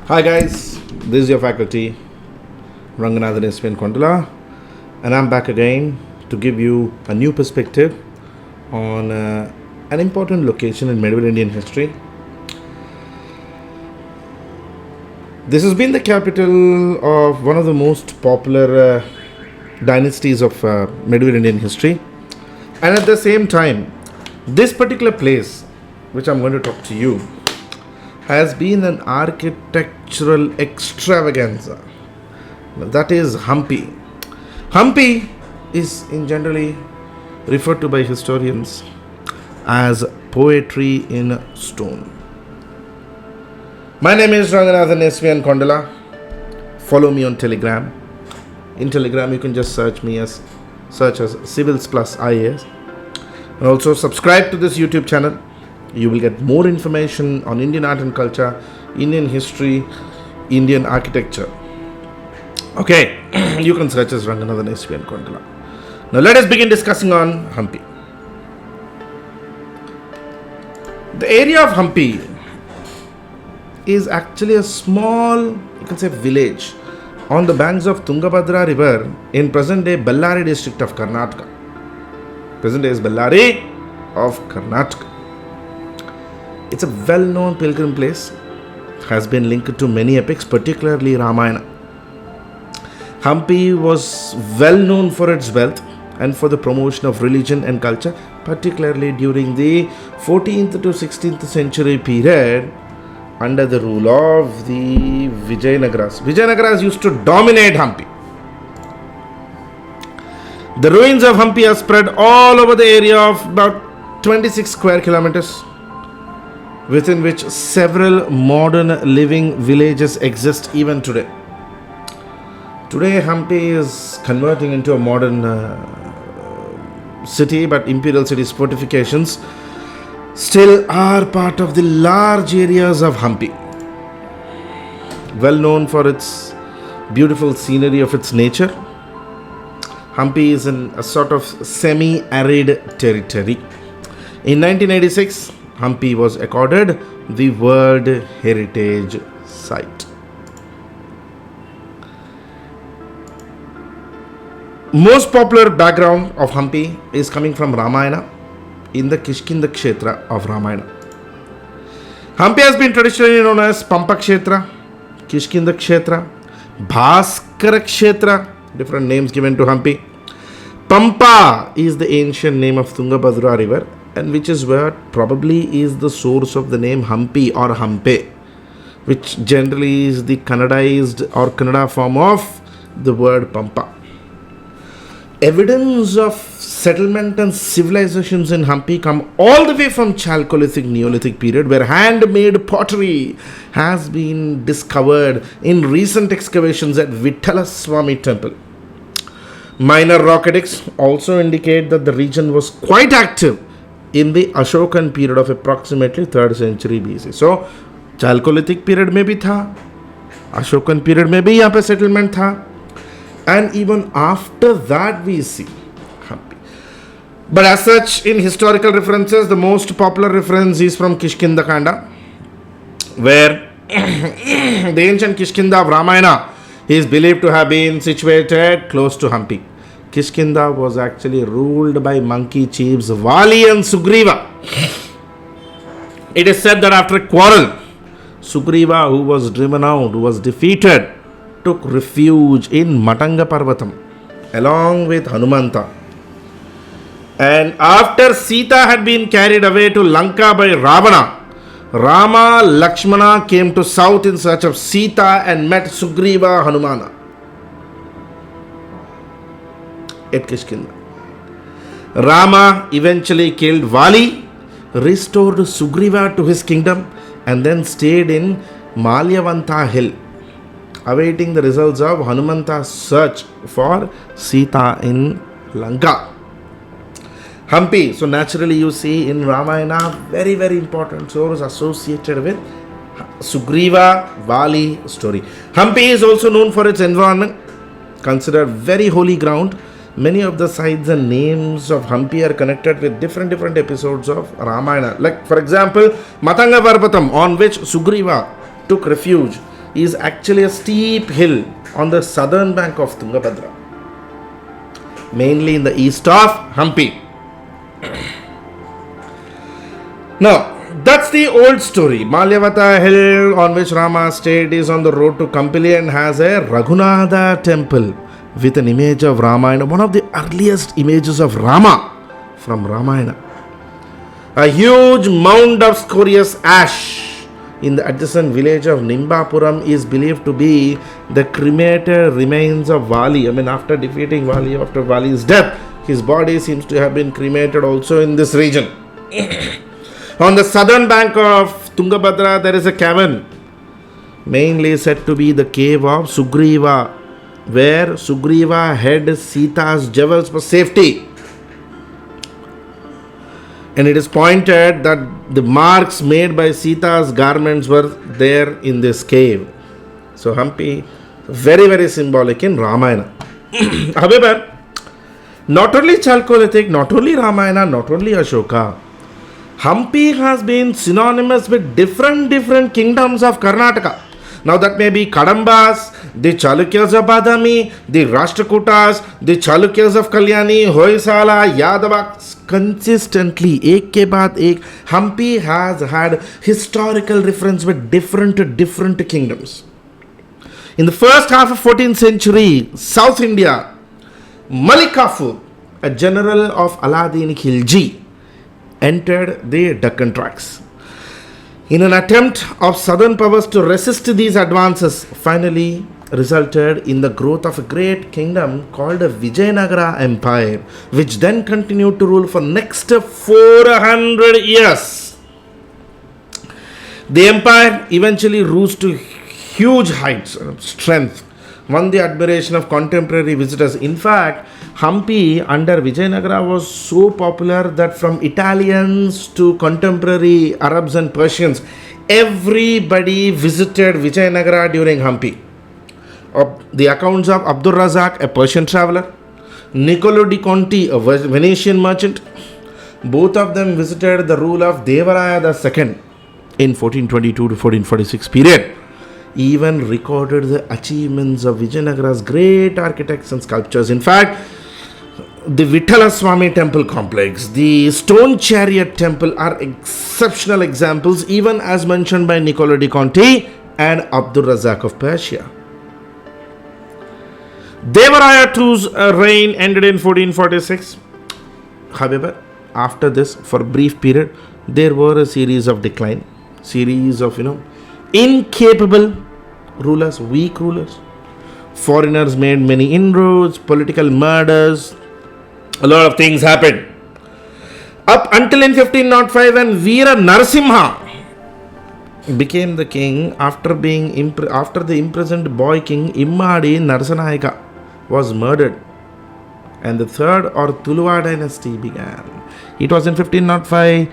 Hi guys, this is your faculty, Ranganathan SVN Kondala, and I'm back again to give you a new perspective on an important location in medieval Indian history. This has been the capital of one of the most popular dynasties of medieval Indian history, and at the same time, this particular place, which I'm going to talk to you, has been an architectural extravaganza. That is Hampi. Hampi is generally referred to by historians as poetry in stone. My name is Ranganathan SVN Kondala. Follow me on Telegram. In Telegram, you can just search as Civils Plus IAS, and also subscribe to this YouTube channel. You will get more information on Indian art and culture, Indian history, Indian architecture. Okay, you can search as Ranganathan SVN Kondala. Now let us begin discussing on Hampi. The area of Hampi is actually a small, you can say, village on the banks of Tungabhadra river in present-day Bellary district of Karnataka. Present day is Bellary of Karnataka. It's a well-known pilgrim place, has been linked to many epics, particularly Ramayana. Hampi was well known for its wealth and for the promotion of religion and culture, particularly during the 14th to 16th century period under the rule of the Vijayanagaras. Vijayanagaras used to dominate Hampi. The ruins of Hampi are spread all over the area of about 26 square kilometers, within which several modern living villages exist even today. Today, Hampi is converting into a modern city, but imperial city's fortifications still are part of the large areas of Hampi. Well known for its beautiful scenery of its nature, Hampi is in a sort of semi-arid territory. In 1986, Hampi was accorded the World Heritage Site. Most popular background of Hampi is coming from Ramayana in the Kishkinda Kshetra of Ramayana. Hampi has been traditionally known as Pampa Kshetra, Kishkinda Kshetra, Bhaskara Kshetra, different names given to Hampi. Pampa is the ancient name of Tungabhadra river, and which is where probably is the source of the name Hampi or Hampe, which generally is the Kannadaized or Kannada form of the word Pampa. Evidence of settlement and civilizations in Hampi come all the way from Chalcolithic Neolithic period, where handmade pottery has been discovered in recent excavations at Vithala Swami temple. Minor rock edicts also indicate that the region was quite active in the Ashokan period of approximately 3rd century BC. So, Chalcolithic period में भी था, Ashokan period में भी यहाँ पे settlement था, and even after that we see Hampi. But as such, in historical references, the most popular reference is from Kishkinda Kanda, where the ancient Kishkinda of Ramayana is believed to have been situated close to Hampi. Kishkinda was actually ruled by monkey chiefs Vali and Sugriva. It is said that after a quarrel, Sugriva, who was driven out, who was defeated, took refuge in Matanga Parvatam along with Hanumanta. And after Sita had been carried away to Lanka by Ravana, Rama Lakshmana came to south in search of Sita and met Sugriva Hanumana at Kishkinda. Rama eventually killed Vali, restored Sugriva to his kingdom, and then stayed in Malyavanta hill, awaiting the results of Hanumanta's search for Sita in Lanka. Hampi, so naturally you see in Ramayana, very very important source associated with Sugriva Vali story. Hampi is also known for its environment, considered very holy ground. Many of the sites and names of Hampi are connected with different episodes of Ramayana. Like for example, Matanga Parvatam, on which Sugriva took refuge, is actually a steep hill on the southern bank of Tungabhadra, mainly in the east of Hampi. Now, that's the old story. Malyavata hill on which Rama stayed is on the road to Kampili and has a Raghunatha temple with an image of Ramayana, one of the earliest images of Rama from Ramayana. A huge mound of scorious ash in the adjacent village of Nimbapuram is believed to be the cremated remains of Vali. After defeating Vali, after Vali's death, his body seems to have been cremated also in this region. On the southern bank of Tungabhadra, there is a cavern, mainly said to be the cave of Sugriva, where Sugriva hid Sita's jewels for safety. And it is pointed that the marks made by Sita's garments were there in this cave. So Hampi, very, very symbolic in Ramayana. However, not only Chalcolithic, not only Ramayana, not only Ashoka, Hampi has been synonymous with different kingdoms of Karnataka. Now that may be Kadambas, the Chalukyas of Badami, the Rashtrakutas, the Chalukyas of Kalyani, Hoysala, Yadavas. Consistently, ek ke baad ek, Hampi has had historical reference with different kingdoms. In the first half of 14th century, South India, Malik Kafur, a general of Alauddin Khilji, entered the Deccan Tracts. In an attempt of southern powers to resist these advances, finally resulted in the growth of a great kingdom called the Vijayanagara Empire, which then continued to rule for next 400 years. The empire eventually rose to huge heights of strength, won the admiration of contemporary visitors. In fact, Hampi under Vijayanagara was so popular that from Italians to contemporary Arabs and Persians, everybody visited Vijayanagara during Hampi. The accounts of Abdur Razak, a Persian traveler, Niccolo di Conti, a Venetian merchant, both of them visited the rule of Devaraya II in 1422 to 1446 period. Even recorded the achievements of Vijayanagara's great architects and sculptors. In fact, the Vithala Swami temple complex, the stone chariot temple are exceptional examples, even as mentioned by Niccolo di Conti and Abdur Razak of Persia. Devaraya II's reign ended in 1446. However, after this, for a brief period, there were a series of decline, series of incapable rulers, weak rulers. Foreigners made many inroads, political murders, a lot of things happened. Up until in 1505 when Veera Narasimha became the king after the imprisoned boy king Immadi Narasanayaka was murdered, and the third or Tuluva dynasty began. It was in 1505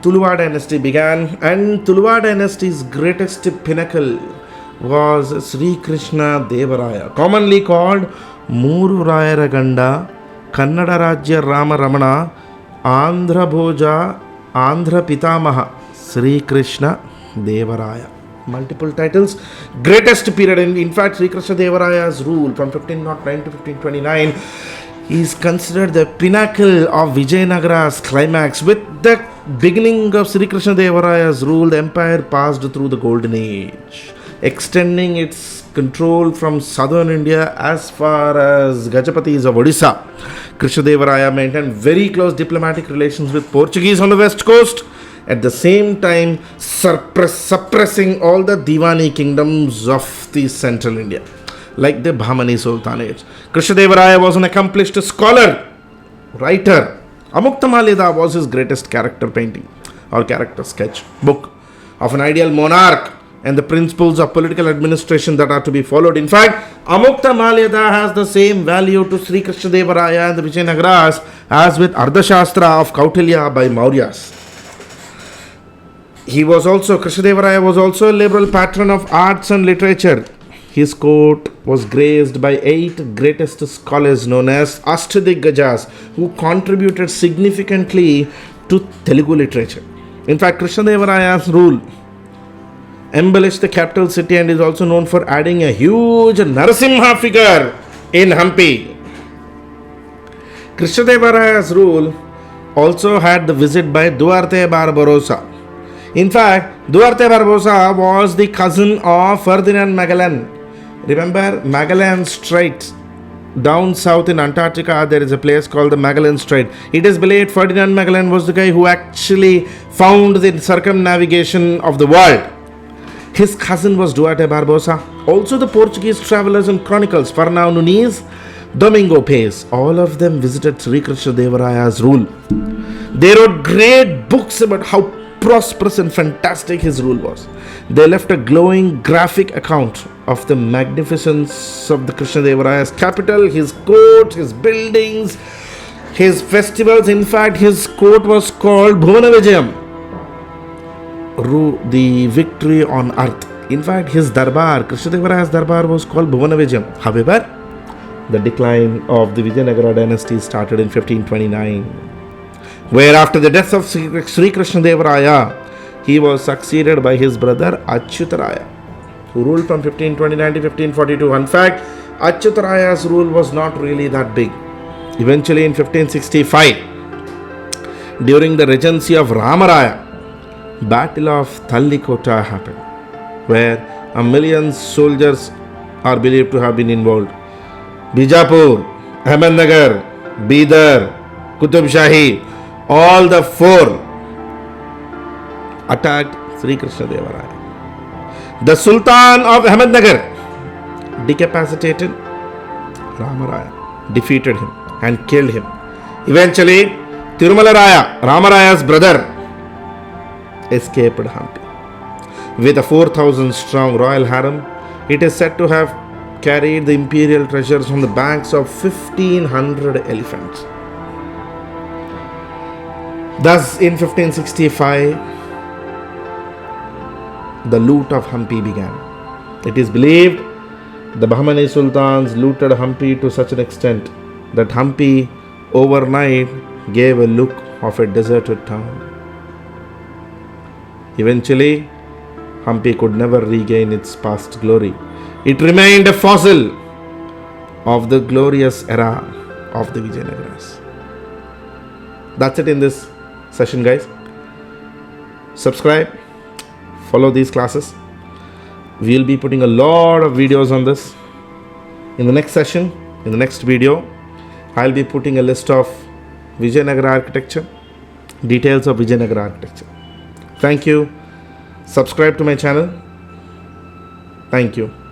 Tuluva dynasty began, and Tuluva dynasty's greatest pinnacle was Sri Krishna Devaraya, commonly called Muru Rayara Ganda, Kannada Rajya Rama Ramana, Andhra Bhoja, Andhra Pitamaha, Sri Krishna Devaraya. Multiple titles. Greatest period, in fact, Sri Krishna Devaraya's rule from 1509 to 1529 is considered the pinnacle of Vijayanagara's climax. With the beginning of Sri Krishna Devaraya's rule, the empire passed through the golden age, extending its control from southern India as far as Gajapatis of Odisha. Krishna Devaraya maintained very close diplomatic relations with Portuguese on the west coast, at the same time suppressing all the Diwani kingdoms of the central India, like the Bahmani Sultanates. Krishna Devaraya was an accomplished scholar, writer. Amuktamalida was his greatest character painting or character sketch book of an ideal monarch and the principles of political administration that are to be followed. In fact, Amuktamalida has the same value to Sri Krishna Devaraya and the Vijayanagaras as with Ardhashastra of Kautilya by Mauryas. Krishna Devaraya was also a liberal patron of arts and literature. His court was graced by 8 greatest scholars known as Ashtadhiggajas, who contributed significantly to Telugu literature. In fact, Krishna Devaraya's rule embellished the capital city and is also known for adding a huge Narasimha figure in Hampi. Krishnadevaraya's rule also had the visit by Duarte Barbarossa. In fact, Duarte Barbosa was the cousin of Ferdinand Magellan. Remember Magellan Strait? Down south in Antarctica, there is a place called the Magellan Strait. It is believed Ferdinand Magellan was the guy who actually found the circumnavigation of the world. His cousin was Duarte Barbosa. Also the Portuguese travelers and chronicles, Fernão Nunes, Domingo Paes, all of them visited Sri Krishnadevaraya's rule. They wrote great books about how prosperous and fantastic his rule was. They left a glowing graphic account of the magnificence of the Krishnadevaraya's capital, his court, his buildings, his festivals. In fact, his court was called Bhuvana Vijayam, the victory on earth. In fact, his darbar, Krishnadevaraya's darbar, was called Bhuvana Vijayam. However, the decline of the Vijayanagara dynasty started in 1529, where after the death of Sri Krishnadevaraya, he was succeeded by his brother Achyutaraya, who ruled from 1529 to 1542. In fact, Achyutaraya's rule was not really that big. Eventually in 1565, during the regency of Ramaraya, Battle of Tallikota happened, where 1 million soldiers are believed to have been involved. Bijapur, Ahmednagar, Bidar, Qutub Shahi, all the four attacked Sri Krishnadevaraya. The Sultan of Ahmednagar decapitated Ramaraya, defeated him and killed him. Eventually, Tirumala Raya, Ramaraya's brother, escaped Hampi. With a 4,000 strong royal harem, it is said to have carried the imperial treasures on the backs of 1,500 elephants. Thus, in 1565, the loot of Hampi began. It is believed the Bahmani sultans looted Hampi to such an extent that Hampi overnight gave a look of a deserted town. Eventually, Hampi could never regain its past glory. It remained a fossil of the glorious era of the Vijayanagaras. That's it in this session, guys. Subscribe, follow these classes. We'll be putting a lot of videos on this. In the next session, in the next video, I'll be putting a list of Vijayanagara architecture, details of Vijayanagara architecture. Thank you. Subscribe to my channel. Thank you.